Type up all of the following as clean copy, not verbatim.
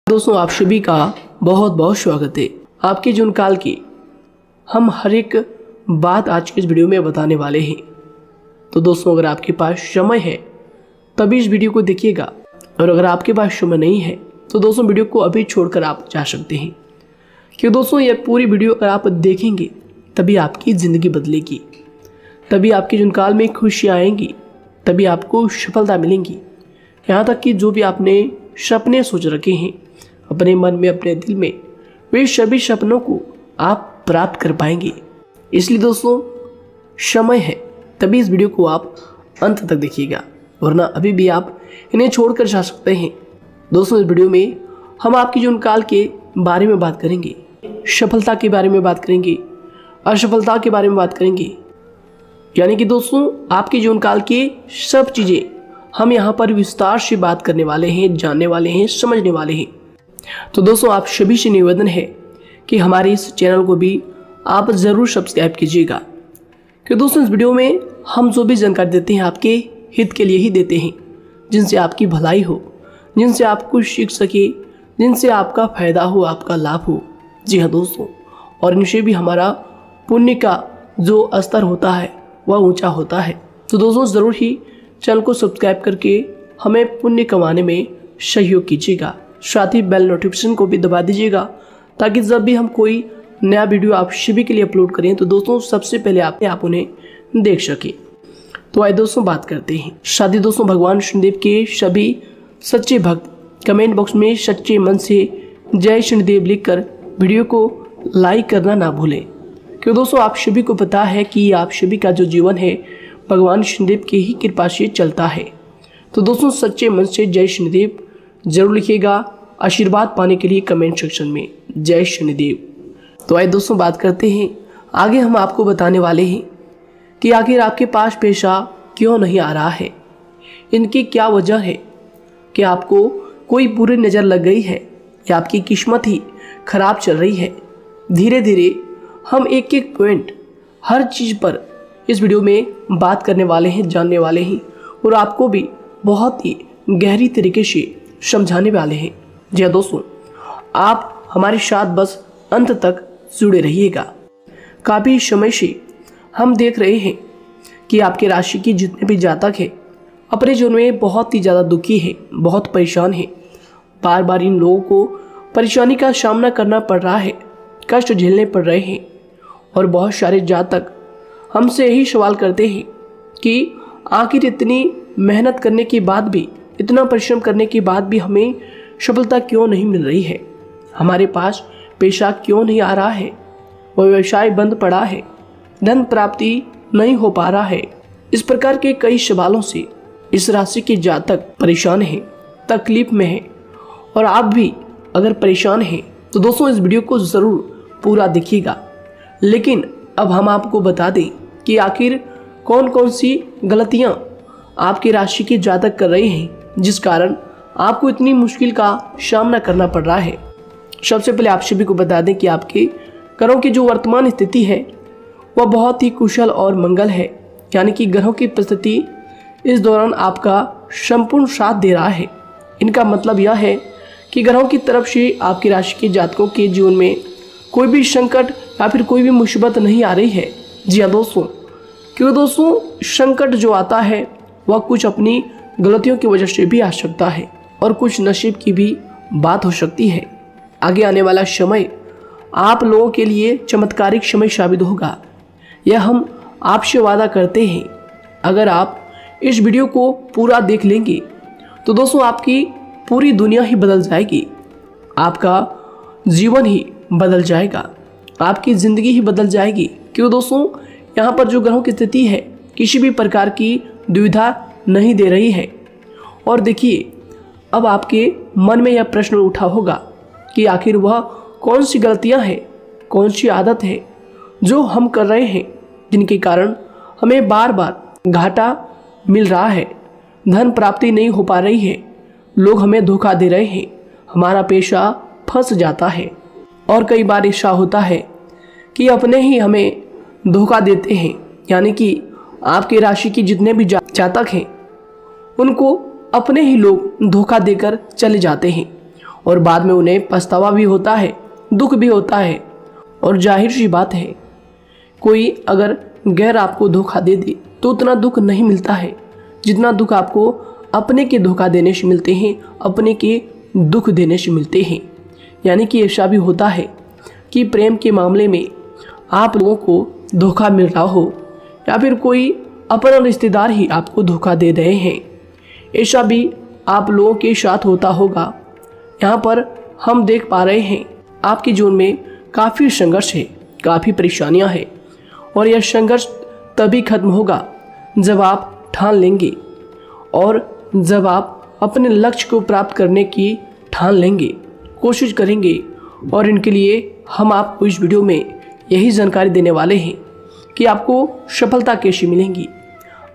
दोस्तों, आप सभी का बहुत बहुत स्वागत है। आपके जीवन काल की हम हर एक बात आज के इस वीडियो में बताने वाले हैं। तो दोस्तों, अगर आपके पास समय है तभी इस वीडियो को देखिएगा, और अगर आपके पास समय नहीं है तो दोस्तों वीडियो को अभी छोड़कर आप जा सकते हैं। क्योंकि दोस्तों यह पूरी वीडियो अगर आप देखेंगे तभी आपकी ज़िंदगी बदलेगी, तभी आपके जीवन काल में खुशियाँ आएंगी, तभी आपको सफलता मिलेंगी। यहाँ तक कि जो भी आपने सपने सोच रखे हैं अपने मन में, अपने दिल में, वे सभी सपनों को आप प्राप्त कर पाएंगे। इसलिए दोस्तों, समय है तभी इस वीडियो को आप अंत तक देखिएगा, वरना अभी भी आप इन्हें छोड़कर जा सकते हैं। दोस्तों, इस वीडियो में हम आपके जीवन काल के बारे में बात करेंगे, सफलता के बारे में बात करेंगे, असफलता के बारे में बात करेंगे। यानी कि दोस्तों, आपके जीवन काल की सब चीज़ें हम यहाँ पर विस्तार से बात करने वाले हैं, जानने वाले हैं, समझने वाले हैं। तो दोस्तों, आप सभी से निवेदन है कि हमारे इस चैनल को भी आप ज़रूर सब्सक्राइब कीजिएगा। क्योंकि दोस्तों, इस वीडियो में हम जो भी जानकारी देते हैं आपके हित के लिए ही देते हैं, जिनसे आपकी भलाई हो, जिनसे आप कुछ सीख सके, जिनसे आपका फ़ायदा हो, आपका लाभ हो। जी हाँ दोस्तों, और इनसे भी हमारा पुण्य का जो स्तर होता है वह ऊंचा होता है। तो दोस्तों, ज़रूर ही चैनल को सब्सक्राइब करके हमें पुण्य कमाने में सहयोग कीजिएगा। साथ ही बेल नोटिफिकेशन को भी दबा दीजिएगा, ताकि जब भी हम कोई नया वीडियो आप सभी के लिए अपलोड करें तो दोस्तों सबसे पहले आप उन्हें देख सकें। तो आइए दोस्तों बात करते हैं। साथ ही दोस्तों, भगवान शनिदेव के सभी सच्चे भक्त कमेंट बॉक्स में सच्चे मन से जय शनिदेव लिखकर वीडियो को लाइक करना ना भूलें। क्योंकि दोस्तों, आप सभी को पता है कि आप सभी का जो जीवन है भगवान शनिदेव की ही कृपा से चलता है। तो दोस्तों, सच्चे मन से जय शनिदेव जरूर लिखिएगा, आशीर्वाद पाने के लिए कमेंट सेक्शन में जय शनिदेव। तो आइए दोस्तों बात करते हैं। आगे हम आपको बताने वाले हैं कि आखिर आपके पास पैसा क्यों नहीं आ रहा है, इनकी क्या वजह है। कि आपको कोई बुरी नज़र लग गई है या आपकी किस्मत ही खराब चल रही है। धीरे धीरे हम एक एक पॉइंट हर चीज़ पर इस वीडियो में बात करने वाले हैं, जानने वाले हैं, और आपको भी बहुत ही गहरी तरीके से समझाने वाले हैं। जी हाँ दोस्तों, आप हमारे साथ बस अंत तक जुड़े रहिएगा। काफ़ी समय से हम देख रहे हैं कि आपके राशि की जितने भी जातक हैं अपने जीवन में बहुत ही ज़्यादा दुखी है, बहुत परेशान है। बार बार इन लोगों को परेशानी का सामना करना पड़ रहा है, कष्ट झेलने पड़ रहे हैं। और बहुत सारे जातक हमसे यही सवाल करते हैं कि आखिर इतनी मेहनत करने के बाद भी, इतना परिश्रम करने के बाद भी हमें सफलता क्यों नहीं मिल रही है, हमारे पास पैसा क्यों नहीं आ रहा है, वह व्यवसाय बंद पड़ा है, धन प्राप्ति नहीं हो पा रहा है। इस प्रकार के कई सवालों से इस राशि के जातक परेशान हैं, तकलीफ में हैं। और आप भी अगर परेशान हैं तो दोस्तों इस वीडियो को ज़रूर पूरा देखिएगा। लेकिन अब हम आपको बता दें कि आखिर कौन कौन सी गलतियां आपकी राशि के जातक कर रहे हैं जिस कारण आपको इतनी मुश्किल का सामना करना पड़ रहा है। सबसे पहले आप सभी को बता दें कि आपके ग्रहों की जो वर्तमान स्थिति है वह बहुत ही कुशल और मंगल है। यानी कि ग्रहों की परिस्थिति इस दौरान आपका संपूर्ण साथ दे रहा है। इनका मतलब यह है कि ग्रहों की तरफ से आपकी राशि के जातकों के जीवन में कोई भी संकट या फिर कोई भी मुसीबत नहीं आ रही है। जी हाँ दोस्तों, क्योंकि दोस्तों संकट जो आता है वह कुछ अपनी गलतियों की वजह से भी आ सकता है, और कुछ नसीब की भी बात हो सकती है। आगे आने वाला समय आप लोगों के लिए चमत्कारिक समय साबित होगा, यह हम आपसे वादा करते हैं। अगर आप इस वीडियो को पूरा देख लेंगे तो दोस्तों आपकी पूरी दुनिया ही बदल जाएगी, आपका जीवन ही बदल जाएगा, आपकी ज़िंदगी ही बदल जाएगी। क्यों दोस्तों, यहाँ पर जो ग्रहों की स्थिति है किसी भी प्रकार की दुविधा नहीं दे रही है। और देखिए, अब आपके मन में यह प्रश्न उठा होगा कि आखिर वह कौन सी गलतियाँ हैं, कौन सी आदत है जो हम कर रहे हैं जिनके कारण हमें बार बार घाटा मिल रहा है, धन प्राप्ति नहीं हो पा रही है, लोग हमें धोखा दे रहे हैं, हमारा पैसा फंस जाता है। और कई बार ऐसा होता है कि अपने ही हमें धोखा देते हैं। यानी कि आपकी राशि की जितने भी जातक हैं उनको अपने ही लोग धोखा देकर चले जाते हैं और बाद में उन्हें पछतावा भी होता है, दुख भी होता है। और जाहिर सी बात है, कोई अगर गैर आपको धोखा दे दे तो उतना दुख नहीं मिलता है जितना दुख आपको अपने के धोखा देने से मिलते हैं, अपने के दुख देने से मिलते हैं। यानी कि ऐसा भी होता है कि प्रेम के मामले में आप लोगों को धोखा मिल रहा हो या फिर कोई अपना रिश्तेदार ही आपको धोखा दे रहे हैं। ऐसा भी आप लोगों के साथ होता होगा। यहाँ पर हम देख पा रहे हैं आपके जीवन में काफ़ी संघर्ष है, काफ़ी परेशानियाँ हैं और यह संघर्ष तभी खत्म होगा जब आप ठान लेंगे और जब आप अपने लक्ष्य को प्राप्त करने की ठान लेंगे, कोशिश करेंगे। और इनके लिए हम आपको इस वीडियो में यही जानकारी देने वाले हैं कि आपको सफलता कैसे मिलेंगी,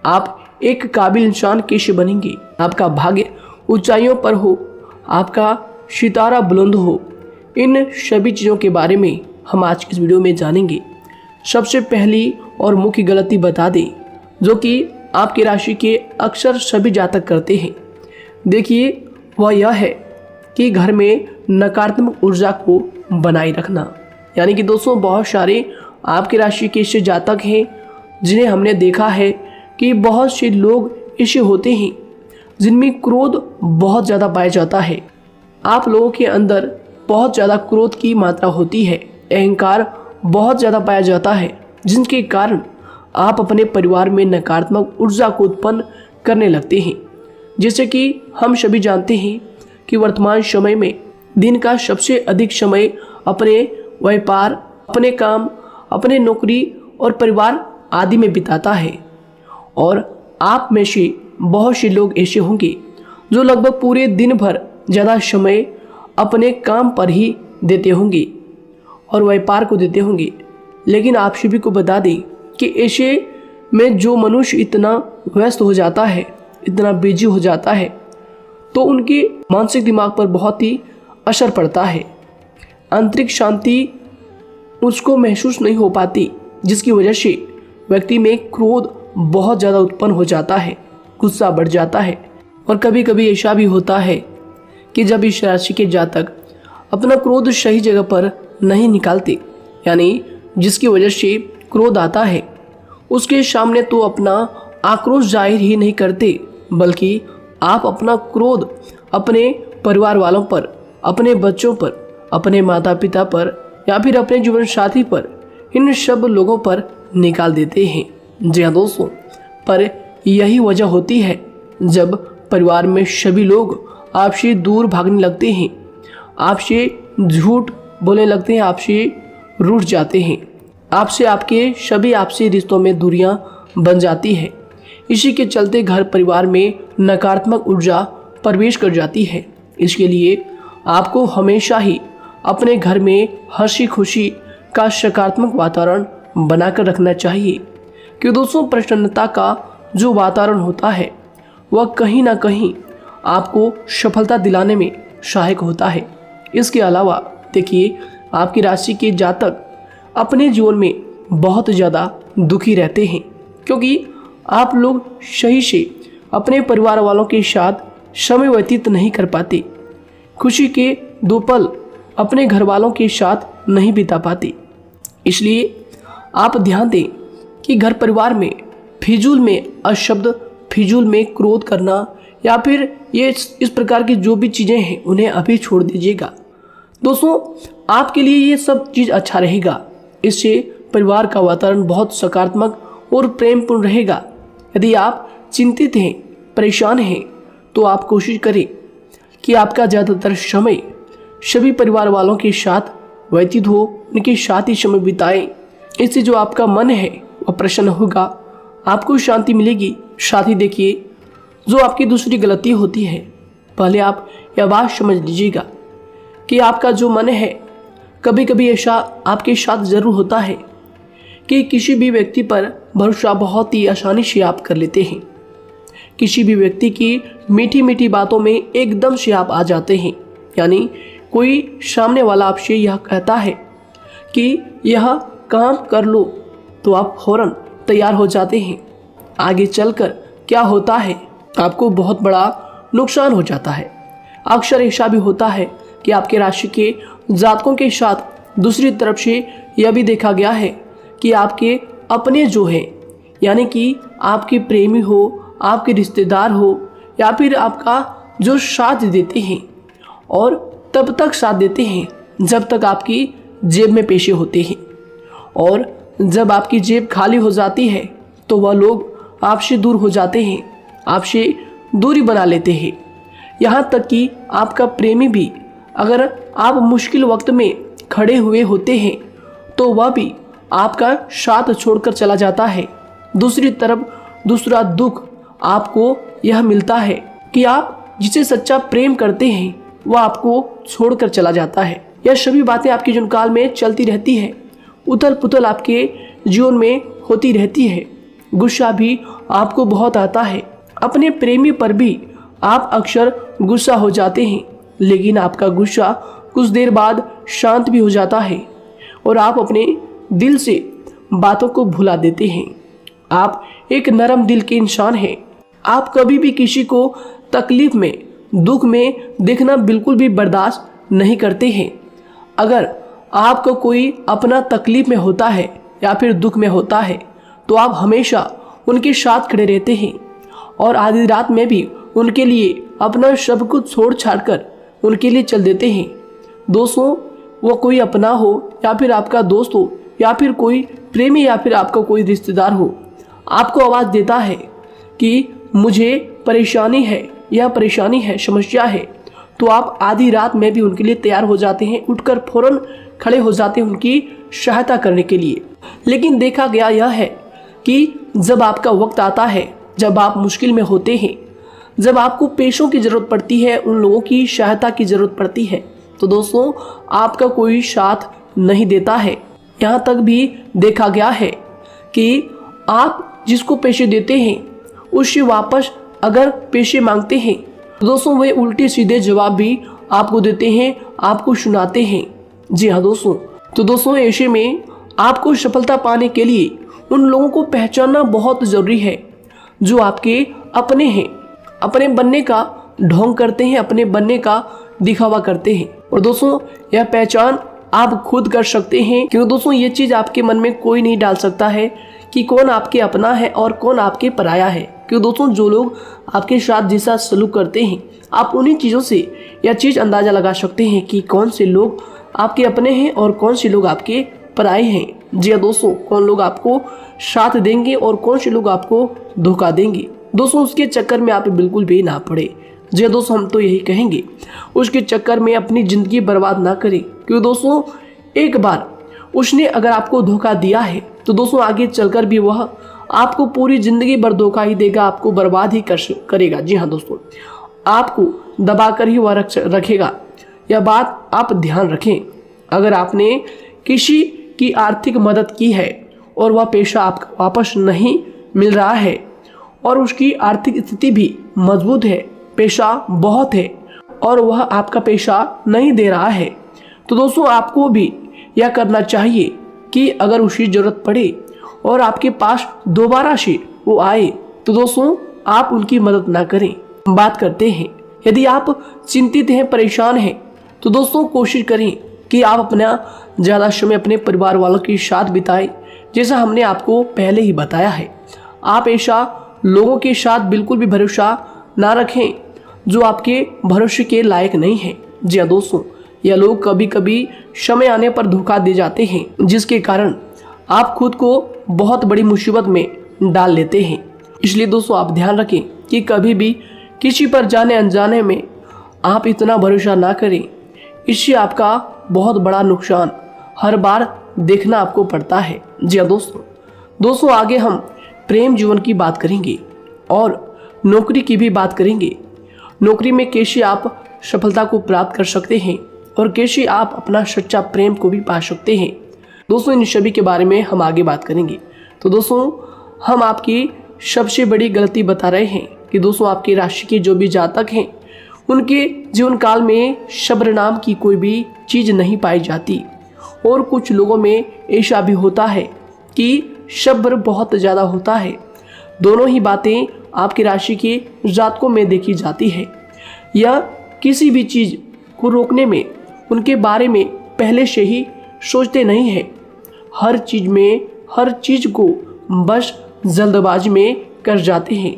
आप एक काबिल इंसान कैसे बनेंगे, आपका भाग्य ऊंचाइयों पर हो, आपका सितारा बुलंद हो। इन सभी चीज़ों के बारे में हम आज की इस वीडियो में जानेंगे। सबसे पहली और मुख्य गलती बता दें जो कि आपकी राशि के अक्सर सभी जातक करते हैं। देखिए, वह यह है कि घर में नकारात्मक ऊर्जा को बनाए रखना। यानी कि दोस्तों, बहुत सारे आपकी राशि के ऐसे जातक हैं जिन्हें हमने देखा है कि बहुत से लोग ऐसे होते हैं जिनमें क्रोध बहुत ज़्यादा पाया जाता है। आप लोगों के अंदर बहुत ज़्यादा क्रोध की मात्रा होती है, अहंकार बहुत ज़्यादा पाया जाता है, जिनके कारण आप अपने परिवार में नकारात्मक ऊर्जा को उत्पन्न करने लगते हैं। जैसे कि हम सभी जानते हैं कि वर्तमान समय में दिन का सबसे अधिक समय अपने व्यापार, अपने काम, अपने नौकरी और परिवार आदि में बिताता है। और आप में से बहुत से लोग ऐसे होंगे जो लगभग पूरे दिन भर ज़्यादा समय अपने काम पर ही देते होंगे और व्यापार को देते होंगे। लेकिन आप सभी को बता दें कि ऐसे में जो मनुष्य इतना व्यस्त हो जाता है, इतना बिजी हो जाता है, तो उनके मानसिक दिमाग पर बहुत ही असर पड़ता है। आंतरिक शांति उसको महसूस नहीं हो पाती, जिसकी वजह से व्यक्ति में क्रोध बहुत ज़्यादा उत्पन्न हो जाता है, गुस्सा बढ़ जाता है। और कभी कभी ऐसा भी होता है कि जब इस राशि के जातक अपना क्रोध सही जगह पर नहीं निकालते, यानी जिसकी वजह से क्रोध आता है, उसके सामने तो अपना आक्रोश जाहिर ही नहीं करते, बल्कि आप अपना क्रोध अपने परिवार वालों पर, अपने बच्चों पर, अपने माता पिता पर या फिर अपने जीवन साथी पर, इन सब लोगों पर निकाल देते हैं। जी हाँ दोस्तों, पर यही वजह होती है जब परिवार में सभी लोग आपसे दूर भागने लगते हैं, आपसे झूठ बोलने लगते हैं, आपसे रूठ जाते हैं, आपसे आपके सभी आपसी रिश्तों में दूरियां बन जाती है। इसी के चलते घर परिवार में नकारात्मक ऊर्जा प्रवेश कर जाती है। इसके लिए आपको हमेशा ही अपने घर में हंसी खुशी का सकारात्मक वातावरण बनाकर रखना चाहिए। कि दोस्तों, प्रसन्नता का जो वातावरण होता है वह कहीं ना कहीं आपको सफलता दिलाने में सहायक होता है। इसके अलावा देखिए, आपकी राशि के जातक अपने जीवन में बहुत ज़्यादा दुखी रहते हैं, क्योंकि आप लोग सही से अपने परिवार वालों के साथ समय व्यतीत नहीं कर पाते, खुशी के दो पल अपने घर वालों के साथ नहीं बिता पाते। इसलिए आप ध्यान दें कि घर परिवार में फिजूल में अशब्द, फिजूल में क्रोध करना या फिर ये इस प्रकार की जो भी चीज़ें हैं उन्हें अभी छोड़ दीजिएगा। दोस्तों, आपके लिए ये सब चीज़ अच्छा रहेगा। इससे परिवार का वातावरण बहुत सकारात्मक और प्रेमपूर्ण रहेगा। यदि आप चिंतित हैं, परेशान हैं, तो आप कोशिश करें कि आपका ज़्यादातर समय सभी परिवार वालों के साथ व्यतीत हो, उनके साथ ही समय बिताएं। इससे जो आपका मन है वह प्रसन्न होगा, आपको शांति मिलेगी। साथ ही देखिए, जो आपकी दूसरी गलती होती है, पहले आप यह बात समझ लीजिएगा कि आपका जो मन है, कभी कभी ऐसा आपके साथ ज़रूर होता है कि किसी भी व्यक्ति पर भरोसा बहुत ही आसानी से आप कर लेते हैं। किसी भी व्यक्ति की मीठी मीठी बातों में एकदम से आप आ जाते हैं। यानी कोई सामने वाला आपसे यह कहता है कि यह काम कर लो, तो आप फौरन तैयार हो जाते हैं। आगे चलकर क्या होता है, आपको बहुत बड़ा नुकसान हो जाता है। अक्सर ऐसा भी होता है कि आपके राशि के जातकों के साथ दूसरी तरफ से यह भी देखा गया है कि आपके अपने जो हैं, यानी कि आपके प्रेमी हो, आपके रिश्तेदार हो, या फिर आपका जो साथ देते हैं और तब तक साथ देते हैं जब तक आपकी जेब में पैसे होते हैं, और जब आपकी जेब खाली हो जाती है तो वह लोग आपसे दूर हो जाते हैं, आपसे दूरी बना लेते हैं। यहाँ तक कि आपका प्रेमी भी, अगर आप मुश्किल वक्त में खड़े हुए होते हैं तो वह भी आपका साथ छोड़कर चला जाता है। दूसरी तरफ दूसरा दुख आपको यह मिलता है कि आप जिसे सच्चा प्रेम करते हैं वह आपको छोड़कर चला जाता है। यह सभी बातें आपके जीवन काल में चलती रहती है। उथल पुथल आपके जीवन में होती रहती है। गुस्सा भी आपको बहुत आता है। अपने प्रेमी पर भी आप अक्सर गुस्सा हो जाते हैं, लेकिन आपका गुस्सा कुछ देर बाद शांत भी हो जाता है और आप अपने दिल से बातों को भुला देते हैं। आप एक नरम दिल के इंसान हैं। आप कभी भी किसी को तकलीफ में, दुख में देखना बिल्कुल भी बर्दाश्त नहीं करते हैं। अगर आपको कोई अपना तकलीफ में होता है या फिर दुख में होता है तो आप हमेशा उनके साथ खड़े रहते हैं और आधी रात में भी उनके लिए अपना सब कुछ छोड़ छाड़ कर उनके लिए चल देते हैं। दोस्तों, वो कोई अपना हो या फिर आपका दोस्त हो या फिर कोई प्रेमी या फिर आपका कोई रिश्तेदार हो, आपको आवाज़ देता है कि मुझे परेशानी है, यह परेशानी है, समस्या है, तो आप आधी रात में भी उनके लिए तैयार हो जाते हैं, उठकर फौरन खड़े हो जाते हैं उनकी सहायता करने के लिए। लेकिन देखा गया यह है कि जब आपका वक्त आता है, जब आप मुश्किल में होते हैं, जब आपको पैसों की ज़रूरत पड़ती है, उन लोगों की सहायता की ज़रूरत पड़ती है, तो दोस्तों आपका कोई साथ नहीं देता है। यहाँ तक भी देखा गया है कि आप जिसको पैसे देते हैं उससे वापस अगर पैसे मांगते हैं तो दोस्तों वे उल्टे सीधे जवाब भी आपको देते हैं, आपको सुनाते हैं। जी हाँ दोस्तों, तो दोस्तों ऐसे में आपको सफलता पाने के लिए उन लोगों को पहचानना बहुत ज़रूरी है जो आपके अपने हैं, अपने बनने का ढोंग करते हैं, अपने बनने का दिखावा करते हैं। और दोस्तों यह पहचान आप खुद कर सकते हैं, क्योंकि दोस्तों ये चीज़ आपके मन में कोई नहीं डाल सकता है कि कौन आपके अपना है और कौन आपके पराया है। क्योंकि दोस्तों जो लोग आपके साथ जैसा सलूक करते हैं, आप उन्हीं चीज़ों से यह चीज़ अंदाज़ा लगा सकते हैं कि कौन से लोग आपके अपने हैं और कौन से लोग आपके पराए हैं। जी हाँ दोस्तों, कौन लोग आपको साथ देंगे और कौन से लोग आपको धोखा देंगे। दोस्तों उसके चक्कर में आप बिल्कुल भी ना पड़े। जी हाँ दोस्तों, हम तो यही कहेंगे, उसके चक्कर में अपनी ज़िंदगी बर्बाद ना करें। क्योंकि दोस्तों एक बार उसने अगर आपको धोखा दिया है तो दोस्तों आगे चलकर भी वह आपको पूरी ज़िंदगी भर धोखा ही देगा, आपको बर्बाद ही करेगा। जी हाँ दोस्तों, आपको दबा कर ही वह रखेगा। यह बात आप ध्यान रखें। अगर आपने किसी की आर्थिक मदद की है और वह पैसा आपको वापस नहीं मिल रहा है और उसकी आर्थिक स्थिति भी मजबूत है, पैसा बहुत है और वह आपका पैसा नहीं दे रहा है, तो दोस्तों आपको भी यह करना चाहिए कि अगर उसकी ज़रूरत पड़े और आपके पास दोबारा से वो आए तो दोस्तों आप उनकी मदद ना करें। बात करते हैं, यदि आप चिंतित हैं, परेशान हैं, तो दोस्तों कोशिश करें कि आप अपना ज़्यादा समय अपने परिवार वालों के साथ बिताएं, जैसा हमने आपको पहले ही बताया है। आप ऐसा लोगों के साथ बिल्कुल भी भरोसा ना रखें जो आपके भरोसे के लायक नहीं हैं। जी हाँ दोस्तों, यह लोग कभी कभी समय आने पर धोखा दे जाते हैं, जिसके कारण आप खुद को बहुत बड़ी मुसीबत में डाल लेते हैं। इसलिए दोस्तों आप ध्यान रखें कि कभी भी किसी पर जाने अनजाने में आप इतना भरोसा ना करें, इससे आपका बहुत बड़ा नुकसान हर बार देखना आपको पड़ता है। जी हाँ दोस्तों आगे हम प्रेम जीवन की बात करेंगे और नौकरी की भी बात करेंगे। नौकरी में कैसे आप सफलता को प्राप्त कर सकते हैं और कैसे आप अपना सच्चा प्रेम को भी पा सकते हैं। दोस्तों इन सभी के बारे में हम आगे बात करेंगे। तो दोस्तों हम आपकी सबसे बड़ी गलती बता रहे हैं कि दोस्तों आपकी राशि के जो भी जातक हैं उनके जीवन काल में सब्र नाम की कोई भी चीज़ नहीं पाई जाती, और कुछ लोगों में ऐसा भी होता है कि सब्र बहुत ज़्यादा होता है। दोनों ही बातें आपकी राशि के जातकों में देखी जाती है। या किसी भी चीज़ को रोकने में, उनके बारे में पहले से ही सोचते नहीं हैं। हर चीज़ को बस जल्दबाजी में कर जाते हैं।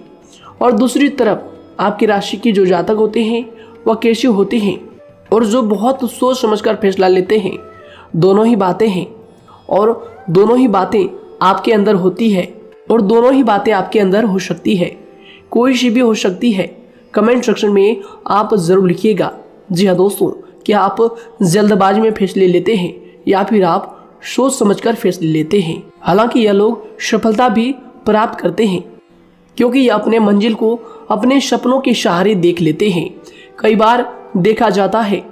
और दूसरी तरफ आपकी राशि के जो जातक होते हैं वह कैसे होते हैं, और जो बहुत सोच समझकर फैसला लेते हैं। दोनों ही बातें हैं और दोनों ही बातें आपके अंदर होती है, और दोनों ही बातें आपके अंदर हो सकती है। कोई सी भी हो सकती है। कमेंट सेक्शन में आप ज़रूर लिखिएगा। जी हाँ दोस्तों, क्या आप जल्दबाजी में फैसले लेते हैं या फिर आप सोच समझकर फैसले लेते हैं। हालांकि यह लोग सफलता भी प्राप्त करते हैं, क्योंकि ये अपने मंजिल को अपने सपनों के सहारे देख लेते हैं। कई बार देखा जाता है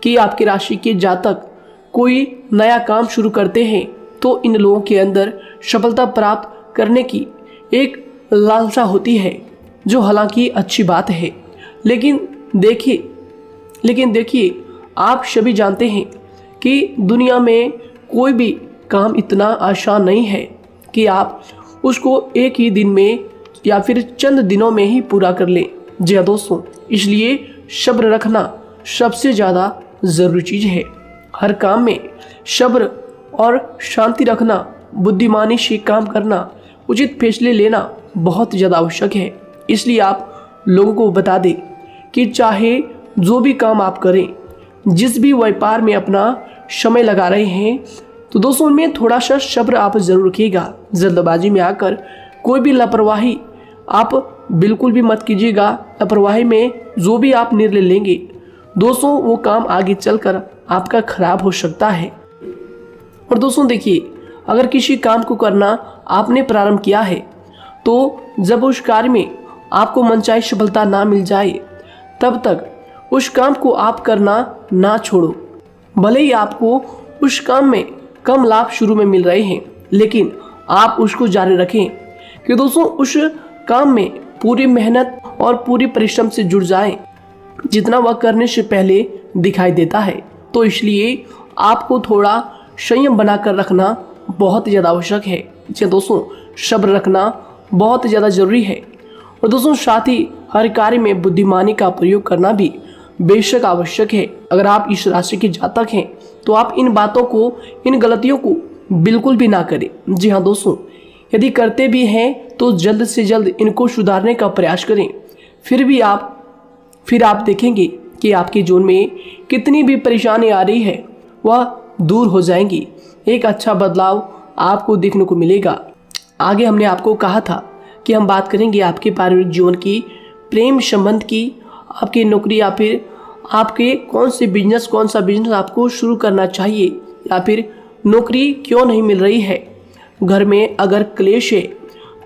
कि आपकी राशि के जातक कोई नया काम शुरू करते हैं तो इन लोगों के अंदर सफलता प्राप्त करने की एक लालसा होती है, जो हालांकि अच्छी बात है। लेकिन देखिए आप सभी जानते हैं कि दुनिया में कोई भी काम इतना आसान नहीं है कि आप उसको एक ही दिन में या फिर चंद दिनों में ही पूरा कर लें। जी हाँ दोस्तों, इसलिए सब्र रखना सबसे ज़्यादा ज़रूरी चीज़ है। हर काम में सब्र और शांति रखना, बुद्धिमानी से काम करना, उचित फैसले लेना बहुत ज़्यादा आवश्यक है। इसलिए आप लोगों को बता दें कि चाहे जो भी काम आप करें, जिस भी व्यापार में अपना समय लगा रहे हैं, तो दोस्तों उनमें थोड़ा सा सब्र आप ज़रूर रखिएगा। जल्दबाजी में आकर कोई भी लापरवाही आप बिल्कुल भी मत कीजिएगा। लापरवाही में जो भी आप निर्णय लेंगे दोस्तों, वो काम आगे चलकर आपका खराब हो सकता है। और दोस्तों देखिए, अगर किसी काम को करना आपने प्रारंभ किया है, तो जब उस कार्य में आपको मनचाही सफलता ना मिल जाए, तब तक उस काम को आप करना ना छोड़ो। भले ही आपको उस काम में कम लाभ शुरू में मिल रहे हैं, लेकिन आप उसको जारी रखें कि दोस्तों उस काम में पूरी मेहनत और पूरी परिश्रम से जुड़ जाएं, जितना वह करने से पहले दिखाई देता है। तो इसलिए आपको थोड़ा संयम बनाकर रखना बहुत ज़्यादा आवश्यक है। जी दोस्तों, सब्र रखना बहुत ज़्यादा ज़रूरी है। और दोस्तों साथ ही हर कार्य में बुद्धिमानी का प्रयोग करना भी बेशक आवश्यक है। अगर आप इस राशि के जातक हैं तो आप इन बातों को, इन गलतियों को बिल्कुल भी ना करें। जी हाँ दोस्तों, यदि करते भी हैं तो जल्द से जल्द इनको सुधारने का प्रयास करें। फिर आप देखेंगे कि आपके जीवन में कितनी भी परेशानी आ रही है वह दूर हो जाएंगी। एक अच्छा बदलाव आपको देखने को मिलेगा। आगे हमने आपको कहा था कि हम बात करेंगे आपके पारिवारिक जीवन की, प्रेम संबंध की, आपकी नौकरी या फिर आपके कौन सा बिजनेस आपको शुरू करना चाहिए, या फिर नौकरी क्यों नहीं मिल रही है, घर में अगर क्लेश है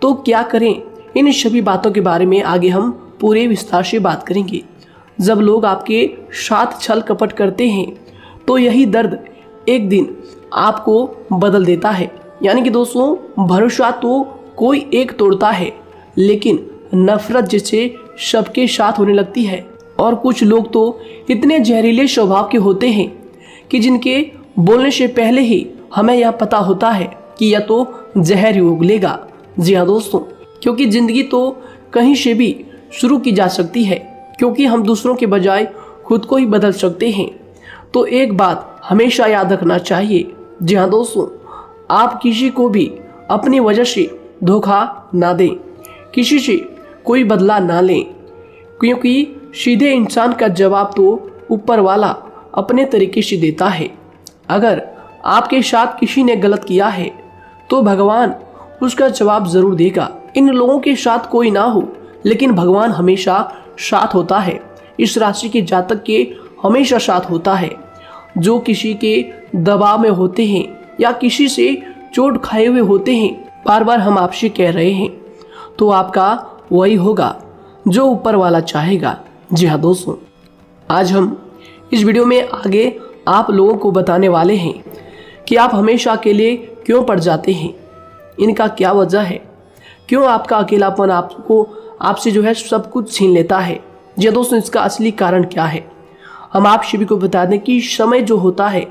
तो क्या करें। इन सभी बातों के बारे में आगे हम पूरे विस्तार से बात करेंगे। जब लोग आपके साथ छल कपट करते हैं तो यही दर्द एक दिन आपको बदल देता है। यानी कि दोस्तों, भरोसा तो कोई एक तोड़ता है, लेकिन नफरत जैसे सबके साथ होने लगती है। और कुछ लोग तो इतने जहरीले स्वभाव के होते हैं कि जिनके बोलने से पहले ही हमें यह पता होता है कि यह तो जहर ही उगलेगा। जी हाँ दोस्तों, क्योंकि ज़िंदगी तो कहीं से भी शुरू की जा सकती है, क्योंकि हम दूसरों के बजाय खुद को ही बदल सकते हैं। तो एक बात हमेशा याद रखना चाहिए। जी हाँ दोस्तों, आप किसी को भी अपनी वजह से धोखा ना दें, किसी से कोई बदला ना लें, क्योंकि सीधे इंसान का जवाब तो ऊपर वाला अपने तरीके से देता है। अगर आपके साथ किसी ने गलत किया है तो भगवान उसका जवाब ज़रूर देगा। इन लोगों के साथ कोई ना हो, लेकिन भगवान हमेशा साथ होता है। इस राशि के जातक के हमेशा साथ होता है। जो किसी के दबाव में होते हैं या किसी से चोट खाए हुए होते हैं, बार बार हम आपसे कह रहे हैं, तो आपका वही होगा जो ऊपर वाला चाहेगा। जी हाँ दोस्तों, आज हम इस वीडियो में आगे आप लोगों को बताने वाले हैं कि आप हमेशा अकेले क्यों पड़ जाते हैं, इनका क्या वजह है, क्यों आपका अकेलापन आपसे जो है सब कुछ छीन लेता है। जी दोस्तों, इसका असली कारण क्या है हम आप सभी को बता दें कि समय जो होता है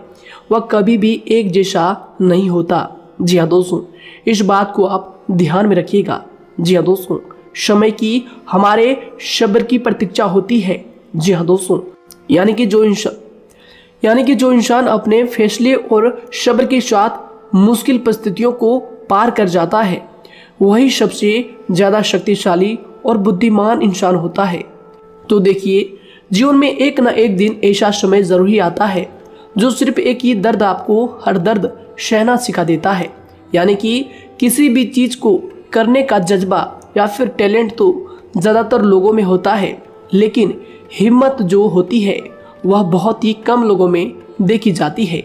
वह कभी भी एक जैसा नहीं होता। जी हाँ दोस्तों, इस बात को आप ध्यान में रखिएगा। जी हाँ दोस्तों, समय की हमारे सब्र की प्रतीक्षा होती है। जी हाँ दोस्तों, यानी कि जो यानी कि जो इंसान अपने फैसले और सब्र के साथ मुश्किल परिस्थितियों को पार कर जाता है वही सबसे ज़्यादा शक्तिशाली और बुद्धिमान इंसान होता है। तो देखिए, जीवन में एक ना एक दिन ऐसा समय ज़रूर ही आता है जो सिर्फ एक ही दर्द आपको हर दर्द सहना सिखा देता है। यानी कि किसी भी चीज़ को करने का जज्बा या फिर टैलेंट तो ज़्यादातर लोगों में होता है, लेकिन हिम्मत जो होती है वह बहुत ही कम लोगों में देखी जाती है।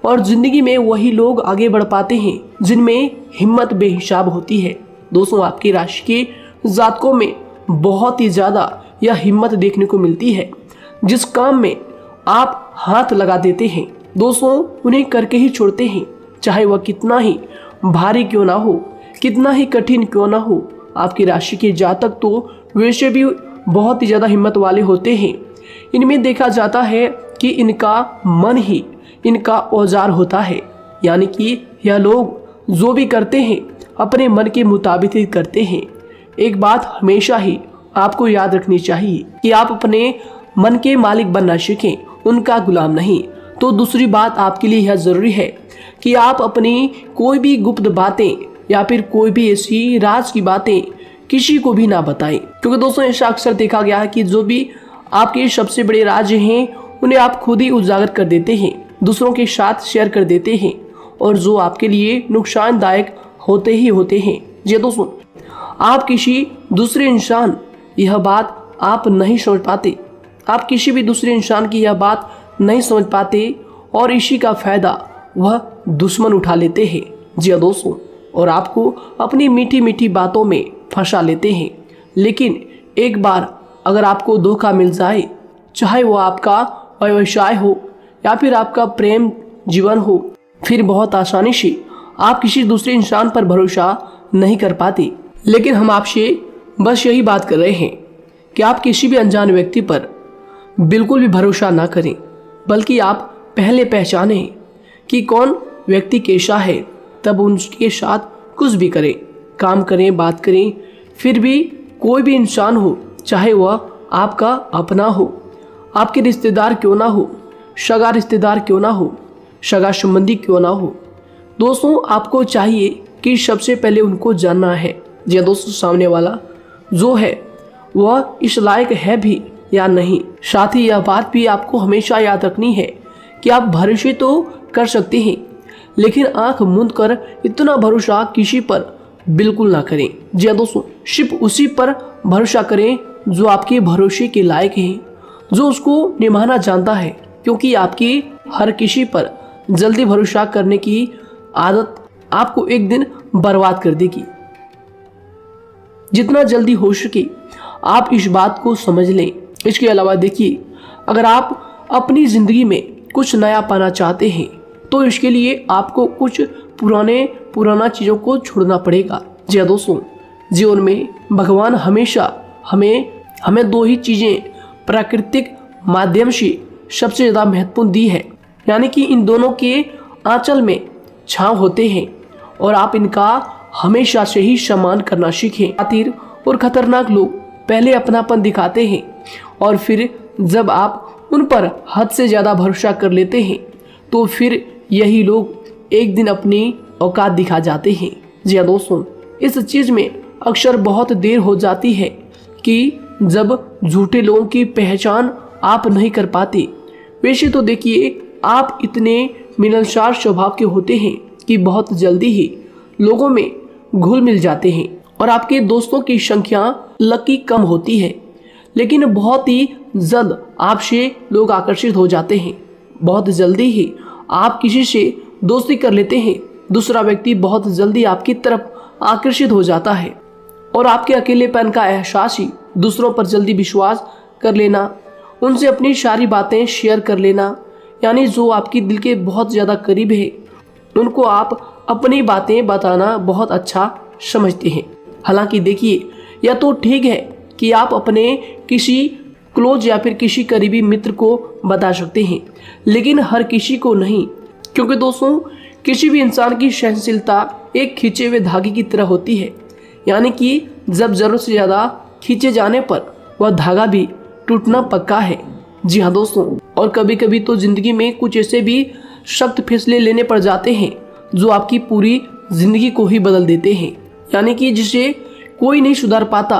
और ज़िंदगी में वही लोग आगे बढ़ पाते हैं जिनमें हिम्मत बेहिसाब होती है। दोस्तों, आपकी राशि के जातकों में बहुत ही ज़्यादा यह हिम्मत देखने को मिलती है। जिस काम में आप हाथ लगा देते हैं दोस्तों उन्हें करके ही छोड़ते हैं, चाहे वह कितना ही भारी क्यों ना हो, कितना ही कठिन क्यों ना हो। आपकी राशि के जातक तो वैसे भी बहुत ही ज़्यादा हिम्मत वाले होते हैं। इनमें देखा जाता है कि इनका मन ही इनका औजार होता है। यानी कि यह लोग जो भी करते हैं अपने मन के मुताबिक ही करते हैं। एक बात हमेशा ही आपको याद रखनी चाहिए कि आप अपने मन के मालिक बनना सीखें, उनका गुलाम नहीं। तो दूसरी बात आपके लिए यह ज़रूरी है कि आप अपनी कोई भी गुप्त बातें या फिर कोई भी ऐसी राज की बातें किसी को भी ना बताएं, क्योंकि दोस्तों ऐसा अक्सर देखा गया है कि जो भी आपके सबसे बड़े राज हैं उन्हें आप खुद ही उजागर कर देते हैं, दूसरों के साथ शेयर कर देते हैं और जो आपके लिए नुकसानदायक होते ही होते हैं। जी दोस्तों, आप किसी दूसरे इंसान यह बात आप नहीं समझ पाते, आप किसी भी दूसरे इंसान की यह बात नहीं समझ पाते और इसी का फ़ायदा वह दुश्मन उठा लेते हैं। जी दोस्तों, और आपको अपनी मीठी मीठी बातों में फंसा लेते हैं। लेकिन एक बार अगर आपको धोखा मिल जाए, चाहे वो आपका व्यवसाय हो या फिर आपका प्रेम जीवन हो, फिर बहुत आसानी से आप किसी दूसरे इंसान पर भरोसा नहीं कर पाते। लेकिन हम आपसे बस यही बात कर रहे हैं कि आप किसी भी अनजान व्यक्ति पर बिल्कुल भी भरोसा ना करें, बल्कि आप पहले पहचानें कि कौन व्यक्ति कैसा है, तब उनके साथ कुछ भी करें, काम करें, बात करें। फिर भी कोई भी इंसान हो, चाहे वह आपका अपना हो, आपके रिश्तेदार क्यों ना हो, सगा रिश्तेदार क्यों ना हो, सगा संबंधी क्यों ना हो, दोस्तों आपको चाहिए कि सबसे पहले उनको जानना है जी दोस्तों सामने वाला जो है वह इस लायक है भी या नहीं। साथ ही यह बात भी आपको हमेशा याद रखनी है कि आप भरोसे तो कर सकते हैं, लेकिन आंख मूंद कर इतना भरोसा किसी पर बिल्कुल ना करें। जी दोस्तों, सिर्फ उसी पर भरोसा करें जो आपके भरोसे के लायक है, जो उसको निभाना जानता है, क्योंकि आपकी हर किसी पर जल्दी भरोसा करने की आदत आपको एक दिन बर्बाद कर देगी। जितना जल्दी हो सके आप इस बात को समझ लें। इसके अलावा देखिए, अगर आप अपनी ज़िंदगी में कुछ नया पाना चाहते हैं तो इसके लिए आपको कुछ पुराना चीज़ों को छोड़ना पड़ेगा। जी हाँ दोस्तों, जीवन में भगवान हमेशा हमें दो ही चीज़ें प्राकृतिक माध्यम से सबसे ज़्यादा महत्वपूर्ण दी है, यानी कि इन दोनों के आंचल में छांव होते हैं और आप इनका हमेशा से ही सम्मान करना सीखें। शातिर और खतरनाक लोग पहले अपनापन दिखाते हैं और फिर जब आप उन पर हद से ज़्यादा भरोसा कर लेते हैं तो फिर यही लोग एक दिन अपनी औकात दिखा जाते हैं। जी हाँ दोस्तों, इस चीज़ में अक्सर बहुत देर हो जाती है कि जब झूठे लोगों की पहचान आप नहीं कर पाते। वैसे तो देखिए, आप इतने मिलनसार स्वभाव के होते हैं कि बहुत जल्दी ही लोगों में घुल मिल जाते हैं और आपके दोस्तों की संख्या लकी कम होती है, लेकिन बहुत ही जल्द आपसे लोग आकर्षित हो जाते हैं। बहुत जल्दी ही आप किसी से दोस्ती कर लेते हैं, दूसरा व्यक्ति बहुत जल्दी आपकी तरफ आकर्षित हो जाता है और आपके अकेलेपन का एहसास ही दूसरों पर जल्दी विश्वास कर लेना, उनसे अपनी सारी बातें शेयर कर लेना, यानी जो आपकी दिल के बहुत ज़्यादा करीब है उनको आप अपनी बातें बताना बहुत अच्छा समझते हैं। हालांकि देखिए, यह तो ठीक है कि आप अपने किसी क्लोज या फिर किसी करीबी मित्र को बता सकते हैं, लेकिन हर किसी को नहीं, क्योंकि दोस्तों किसी भी इंसान की सहनशीलता एक खींचे हुए धागे की तरह होती है, यानी कि जब ज़रूरत से ज़्यादा खींचे जाने पर वह धागा भी टूटना पक्का है। जी हाँ दोस्तों, और कभी कभी तो जिंदगी में कुछ ऐसे भी सख्त फैसले लेने पड़ जाते हैं जो आपकी पूरी जिंदगी को ही बदल देते हैं। यानी कि जिसे कोई नहीं सुधार पाता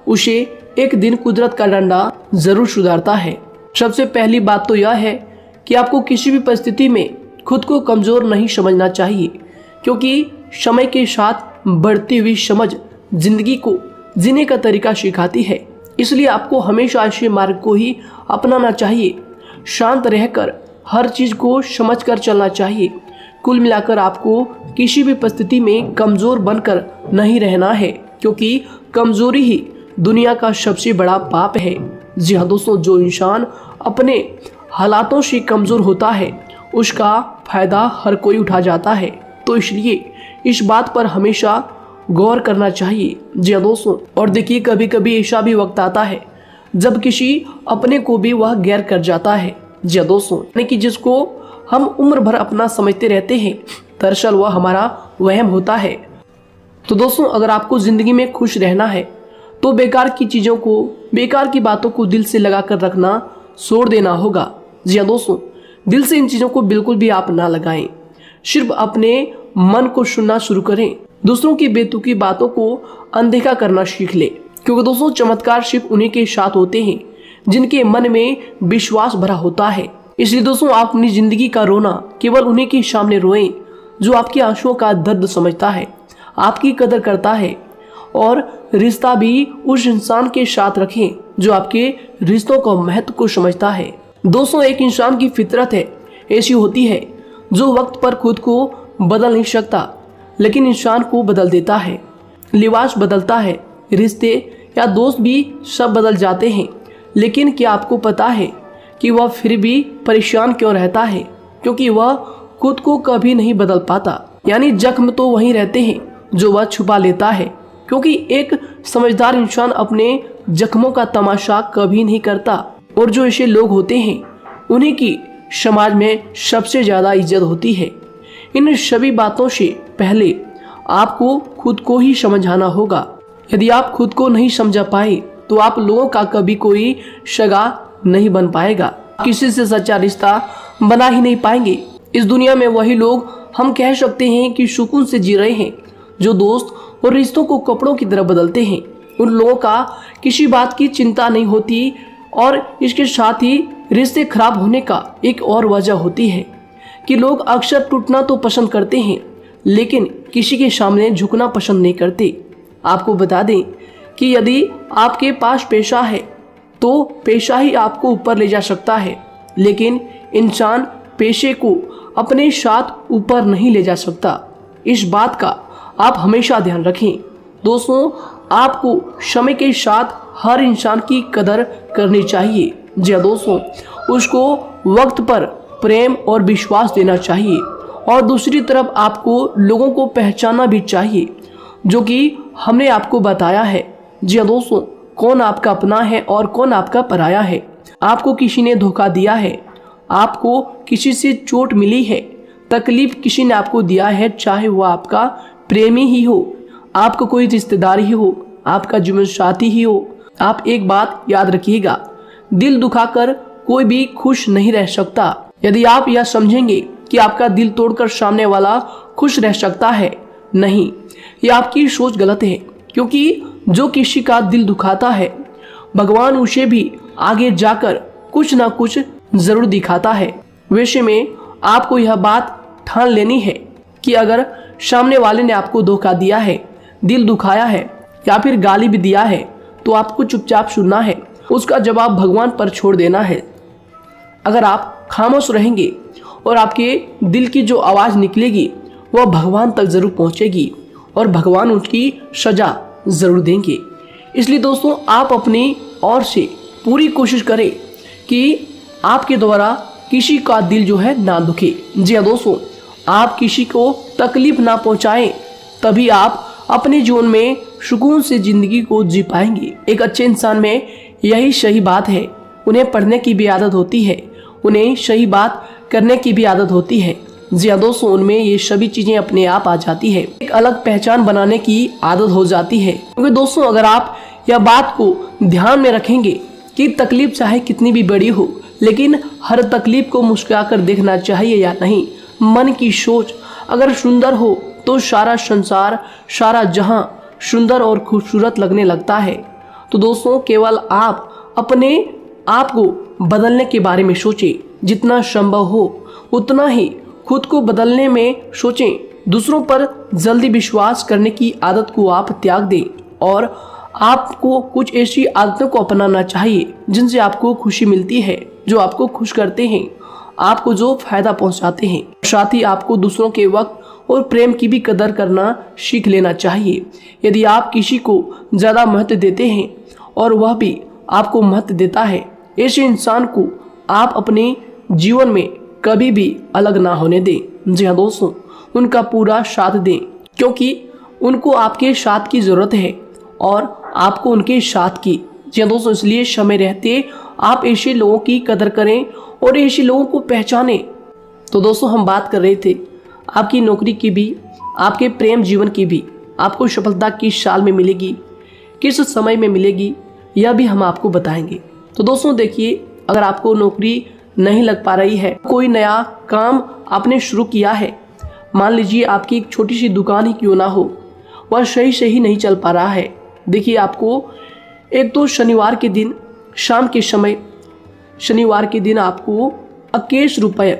उसे एक दिन कुदरत का डंडा जरूर सुधारता है। सबसे पहली बात तो यह है कि आपको किसी भी परिस्थिति में खुद को कमजोर नहीं समझना चाहिए, क्योंकि समय के साथ बढ़ती हुई समझ जिंदगी को जीने का तरीका सिखाती है। इसलिए आपको हमेशा ऐसे मार्ग को ही अपनाना चाहिए। शांत रहकर हर चीज को समझकर चलना चाहिए। कुल मिलाकर आपको किसी भी परिस्थिति में कमजोर बनकर नहीं रहना है, क्योंकि कमजोरी ही दुनिया का सबसे बड़ा पाप है। जी हाँ दोस्तों, जो इंसान अपने हालातों से कमजोर होता है उसका फायदा हर कोई उठा जाता है। तो इसलिए इस बात पर हमेशा गौर करना चाहिए। जी हाँ दोस्तों, और देखिए कभी कभी ऐसा भी वक्त आता है जब किसी अपने को भी वह गैर कर जाता है। जी हाँ दोस्तों, यानी कि जिसको हम उम्र भर अपना समझते रहते हैं, दरअसल वह हमारा वहम होता है। तो दोस्तों, अगर आपको जिंदगी में खुश रहना है तो बेकार की चीजों को, बेकार की बातों को दिल से लगा कर रखना छोड़ देना होगा। जी हाँ दोस्तों, दिल से इन चीजों को बिल्कुल भी आप ना लगाएं। सिर्फ अपने मन को सुनना शुरू करें। दूसरों की बेतुकी बातों को अनदेखा करना सीख ले, क्योंकि दोस्तों चमत्कार सिर्फ उन्हीं के साथ होते हैं जिनके मन में विश्वास भरा होता है। इसलिए दोस्तों, आप अपनी जिंदगी का रोना केवल उन्हीं के सामने रोएं जो आपके आंसुओं का दर्द समझता है, आपकी कदर करता है, और रिश्ता भी उस इंसान के साथ रखें जो आपके रिश्तों का महत्व को समझता है। दोस्तों, एक इंसान की फितरत है ऐसी होती है जो वक्त पर खुद को बदल नहीं सकता, लेकिन इंसान को बदल देता है। लिबास बदलता है, रिश्ते या दोस्त भी सब बदल जाते हैं, लेकिन क्या आपको पता है कि वह फिर भी परेशान क्यों रहता है? क्योंकि वह खुद को कभी नहीं बदल पाता। यानी जख्म तो वहीं रहते हैं जो वह छुपा लेता है, क्योंकि एक समझदार इंसान अपने जख्मों का तमाशा कभी नहीं करता। और जो ऐसे लोग होते हैं उन्हीं की समाज में सबसे ज्यादा इज्जत होती है। इन सभी बातों से पहले आपको खुद को ही समझाना होगा। यदि आप खुद को नहीं समझा पाए तो आप लोगों का कभी कोई सगा नहीं बन पाएगा, किसी से सच्चा रिश्ता बना ही नहीं पाएंगे। इस दुनिया में वही लोग हम कह सकते हैं कि सुकून से जी रहे हैं जो दोस्त और रिश्तों को कपड़ों की तरह बदलते हैं। उन लोगों का किसी बात की चिंता नहीं होती, और इसके साथ ही रिश्ते खराब होने का एक और वजह होती है कि लोग अक्सर टूटना तो पसंद करते हैं, लेकिन किसी के सामने झुकना पसंद नहीं करते। आपको बता दें कि यदि आपके पास पैसा है तो पैसा ही आपको ऊपर ले जा सकता है, लेकिन इंसान पैसे को अपने साथ ऊपर नहीं ले जा सकता। इस बात का आप हमेशा ध्यान रखें। दोस्तों, आपको समय के साथ हर इंसान की कदर करनी चाहिए। जी हाँ दोस्तों, उसको वक्त पर प्रेम और विश्वास देना चाहिए, और दूसरी तरफ आपको लोगों को पहचानना भी चाहिए जो कि हमने आपको बताया है। जी हाँ दोस्तों, कौन आपका अपना है और कौन आपका पराया है। आपको किसी ने धोखा दिया है, आपको किसी से चोट मिली है, तकलीफ किसी ने आपको दिया है, चाहे वो आपका प्रेमी ही हो, आपका कोई रिश्तेदार ही हो, आपका जीवन साथी ही हो। आप एक बात याद रखिएगा, दिल दुखाकर कोई भी खुश नहीं रह सकता। यदि आप यह समझेंगे कि आपका दिल तोड़कर सामने वाला खुश रह सकता है, नहीं, यह आपकी सोच गलत है, क्योंकि जो किसी का दिल दुखाता है भगवान उसे भी आगे जाकर कुछ ना कुछ जरूर दिखाता है। वैसे में आपको यह बात ठान लेनी है कि अगर सामने वाले ने आपको धोखा दिया है, दिल दुखाया है या फिर गाली भी दिया है, तो आपको चुपचाप सुनना है, उसका जवाब भगवान पर छोड़ देना है। अगर आप खामोश रहेंगे और आपके दिल की जो आवाज़ निकलेगी वह भगवान तक जरूर पहुंचेगी, और भगवान उसकी सजा जरूर देंगे। इसलिए दोस्तों, आप अपनी ओर से पूरी कोशिश करें कि आपके द्वारा किसी का दिल जो है ना दुखे। जी हाँ दोस्तों, आप किसी को तकलीफ ना पहुंचाएं, तभी आप अपने जीवन में सुकून से जिंदगी को जी पाएंगे। एक अच्छे इंसान में यही सही बात है। उन्हें पढ़ने की भी आदत होती है, उन्हें सही बात करने की भी आदत होती है। जी हाँ दोस्तों, उनमें ये सभी चीजें अपने आप आ जाती है। एक अलग पहचान बनाने की आदत हो जाती है। क्योंकि दोस्तों, अगर आप यह बात को ध्यान में रखेंगे कि तकलीफ चाहे कितनी भी बड़ी हो, लेकिन हर तकलीफ को मुस्कुराकर देखना चाहिए या नहीं। मन की सोच अगर सुंदर हो तो सारा संसार, सारा जहां सुंदर और खूबसूरत लगने लगता है। तो दोस्तों केवल आप अपने आप को बदलने के बारे में सोचें, जितना संभव हो उतना ही खुद को बदलने में सोचें। दूसरों पर जल्दी विश्वास करने की आदत को आप त्याग दें और आपको कुछ ऐसी आदतों को अपनाना चाहिए जिनसे आपको खुशी मिलती है, जो आपको खुश करते हैं, आपको जो फायदा पहुंचाते हैं। साथ ही आपको दूसरों के वक्त और प्रेम की भी कदर करना सीख लेना चाहिए। यदि आप किसी को ज़्यादा महत्व देते हैं और वह भी आपको महत्व देता है, ऐसे इंसान को आप अपने जीवन में कभी भी अलग ना होने दें। जी हाँ दोस्तों, उनका पूरा साथ दें, क्योंकि उनको आपके साथ की ज़रूरत है और आपको उनके साथ की। जी हाँ दोस्तों, इसलिए समय रहते आप ऐसे लोगों की कदर करें और ऐसे लोगों को पहचानें। तो दोस्तों हम बात कर रहे थे आपकी नौकरी की भी, आपके प्रेम जीवन की भी। आपको सफलता किस साल में मिलेगी, किस समय में मिलेगी, यह भी हम आपको बताएंगे। तो दोस्तों देखिए, अगर आपको नौकरी नहीं लग पा रही है, कोई नया काम आपने शुरू किया है, मान लीजिए आपकी एक छोटी सी दुकान ही क्यों ना हो, वह सही से ही नहीं चल पा रहा है। देखिए आपको एक तो शनिवार के दिन शाम के समय, शनिवार के दिन आपको 21 रुपये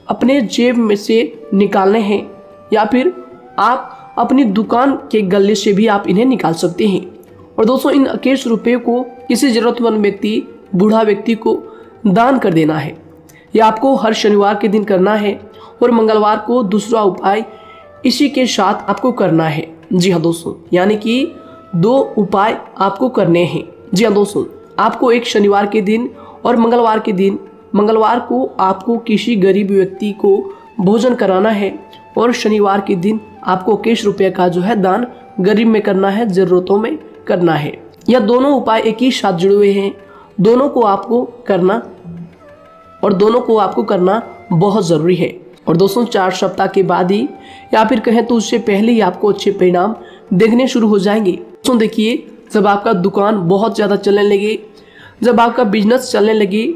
अपने जेब में से निकालने हैं, या फिर आप अपनी दुकान के गले से भी आप इन्हें निकाल सकते हैं। और दोस्तों इन 21 रुपये को किसी ज़रूरतमंद व्यक्ति, बूढ़ा व्यक्ति को दान कर देना है। यह आपको हर शनिवार के दिन करना है और मंगलवार को दूसरा उपाय इसी के साथ आपको करना है। जी हाँ दोस्तों, यानी कि 2 उपाय आपको करने हैं। जी हाँ दोस्तों, आपको एक शनिवार के दिन और मंगलवार के दिन, मंगलवार को आपको किसी गरीब व्यक्ति को भोजन कराना है और शनिवार के दिन आपको 21 रुपये का जो है दान गरीब में करना है, ज़रूरतों में करना है। यह दोनों उपाय एक ही साथ जुड़े हुए हैं, दोनों को आपको करना और दोनों को आपको करना बहुत ज़रूरी है। और दोस्तों 4 सप्ताह के बाद ही, या फिर कहें तो उससे पहले ही आपको अच्छे परिणाम देखने शुरू हो जाएंगे। दोस्तों देखिए, जब आपका दुकान बहुत ज़्यादा चलने लगे, जब आपका बिजनेस चलने लगे,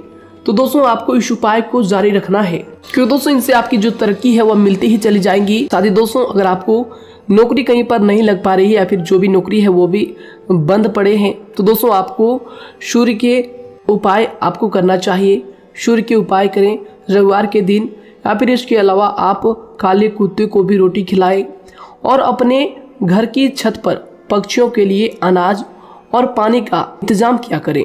तो दोस्तों आपको इस उपाय को जारी रखना है, क्योंकि दोस्तों इनसे आपकी जो तरक्की है वह मिलती ही चली जाएंगी। साथ ही दोस्तों अगर आपको नौकरी कहीं पर नहीं लग पा रही है, या फिर जो भी नौकरी है वो भी बंद पड़े हैं, तो दोस्तों आपको सूर्य के उपाय आपको करना चाहिए। सूर्य के उपाय करें रविवार के दिन, या फिर इसके अलावा आप काले कुत्ते को भी रोटी खिलाएं और अपने घर की छत पर पक्षियों के लिए अनाज और पानी का इंतजाम किया करें।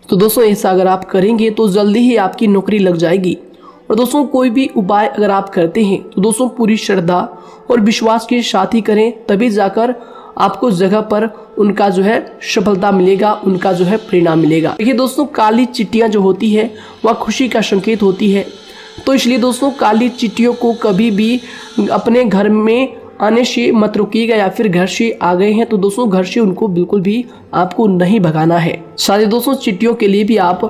तो दोस्तों ऐसा अगर आप करेंगे तो जल्दी ही आपकी नौकरी लग जाएगी। और दोस्तों कोई भी उपाय अगर आप करते हैं तो दोस्तों पूरी श्रद्धा और विश्वास के साथ ही करें, तभी जाकर आपको जगह पर उनका जो है सफलता मिलेगा, उनका जो है परिणाम मिलेगा। देखिए दोस्तों, काली चिट्टियाँ जो होती है वह खुशी का संकेत होती है, तो इसलिए दोस्तों काली चिट्टियों को कभी भी अपने घर में आने से मत रोकिएगा, या फिर घर से आ गए हैं तो दोस्तों घर से उनको बिल्कुल भी आपको नहीं भगाना है। साथ ही दोस्तों चिट्टियों के लिए भी आप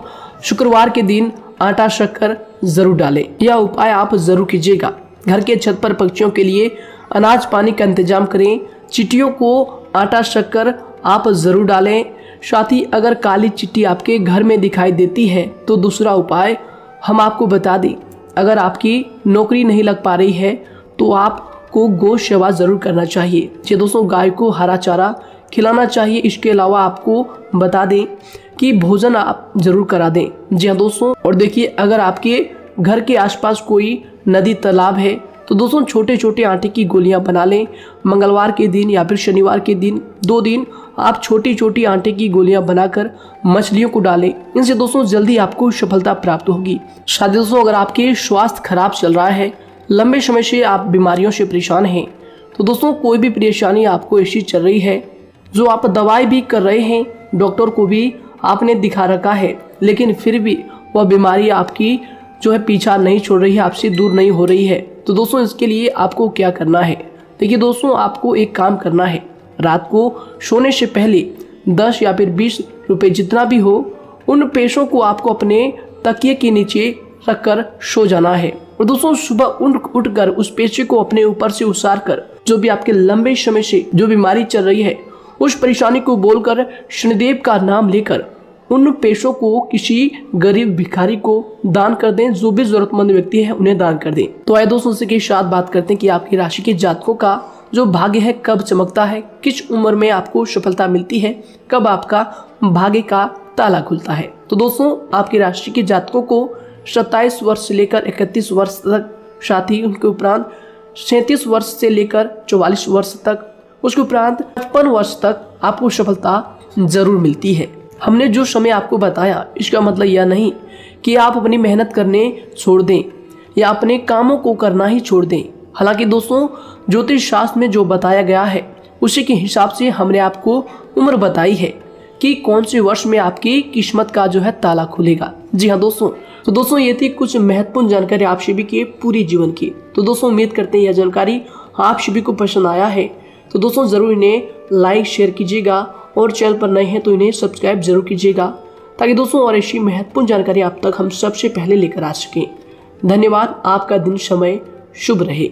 शुक्रवार के दिन आटा शक्कर जरूर डालें, यह उपाय आप जरूर कीजिएगा। घर के छत पर पक्षियों के लिए अनाज पानी का इंतजाम करें, चिट्टियों को आटा शक्कर आप जरूर डालें। साथ ही अगर काली चिट्टी आपके घर में दिखाई देती है तो दूसरा उपाय हम आपको बता दें, अगर आपकी नौकरी नहीं लग पा रही है तो आपको गौ सेवा जरूर करना चाहिए। जी दोस्तों, गाय को हरा चारा खिलाना चाहिए। इसके अलावा आपको बता दें कि भोजन आप जरूर करा दें। जी हाँ दोस्तों, और देखिए अगर आपके घर के आसपास कोई नदी तालाब है तो दोस्तों छोटे छोटे आटे की गोलियां बना लें। मंगलवार के दिन या फिर शनिवार के दिन 2 दिन आप छोटी छोटी आटे की गोलियां बनाकर मछलियों को डालें। इनसे दोस्तों जल्दी आपको सफलता प्राप्त होगी। साथ ही दोस्तों अगर आपके स्वास्थ्य खराब चल रहा है, लंबे समय से आप बीमारियों से परेशान हैं, तो दोस्तों कोई भी परेशानी आपको ऐसी चल रही है जो आप दवाई भी कर रहे हैं, डॉक्टर को भी आपने दिखा रखा है, लेकिन फिर भी वह बीमारी आपकी जो है पीछा नहीं छोड़ रही है, आपसे दूर नहीं हो रही है, तो दोस्तों इसके लिए आपको क्या करना है। देखिए दोस्तों, आपको एक काम करना है, रात को सोने से पहले 10 या फिर 20 रुपए जितना भी हो, उन पैसों को आपको अपने तकिए के नीचे रखकर सो जाना है। और दोस्तों सुबह उठकर उस पैसे को अपने ऊपर से उतार कर, जो भी आपके लंबे समय से जो बीमारी चल रही है उस परेशानी को बोलकर शनिदेव का नाम लेकर उन पैसों को किसी गरीब भिखारी को दान कर दें, जो भी जरूरतमंद व्यक्ति है उन्हें दान कर दें। तो आइए दोस्तों इसी के साथ बात करते हैं कि आपकी राशि के जातकों का जो भाग्य है कब चमकता है, किस उम्र में आपको सफलता मिलती है, कब आपका भाग्य का ताला खुलता है। तो दोस्तों आपकी राशि के जातकों को 27 वर्ष से लेकर 31 वर्ष तक, साथ ही उनके उपरांत 37 वर्ष से लेकर 44 वर्ष तक, उसके उपरांत 55 वर्ष तक आपको सफलता जरूर मिलती है। हमने जो समय आपको बताया इसका मतलब यह नहीं कि आप अपनी मेहनत करने छोड़ दें या अपने कामों को करना ही छोड़ दें। हालांकि दोस्तों ज्योतिष शास्त्र में जो बताया गया है उसी के हिसाब से हमने आपको उम्र बताई है कि कौन से वर्ष में आपकी किस्मत का जो है ताला खुलेगा। जी हाँ दोस्तों, तो दोस्तों ये थी कुछ महत्वपूर्ण जानकारी आप सभी के पूरी जीवन की। तो दोस्तों उम्मीद करते हैं यह जानकारी आप सभी को पसंद आया है। तो दोस्तों जरूर इन्हें लाइक शेयर कीजिएगा और चैनल पर नए हैं तो इन्हें सब्सक्राइब जरूर कीजिएगा, ताकि दोस्तों और ऐसी महत्वपूर्ण जानकारी आप तक हम सबसे पहले लेकर आ सकें। धन्यवाद। आपका दिन समय शुभ रहे।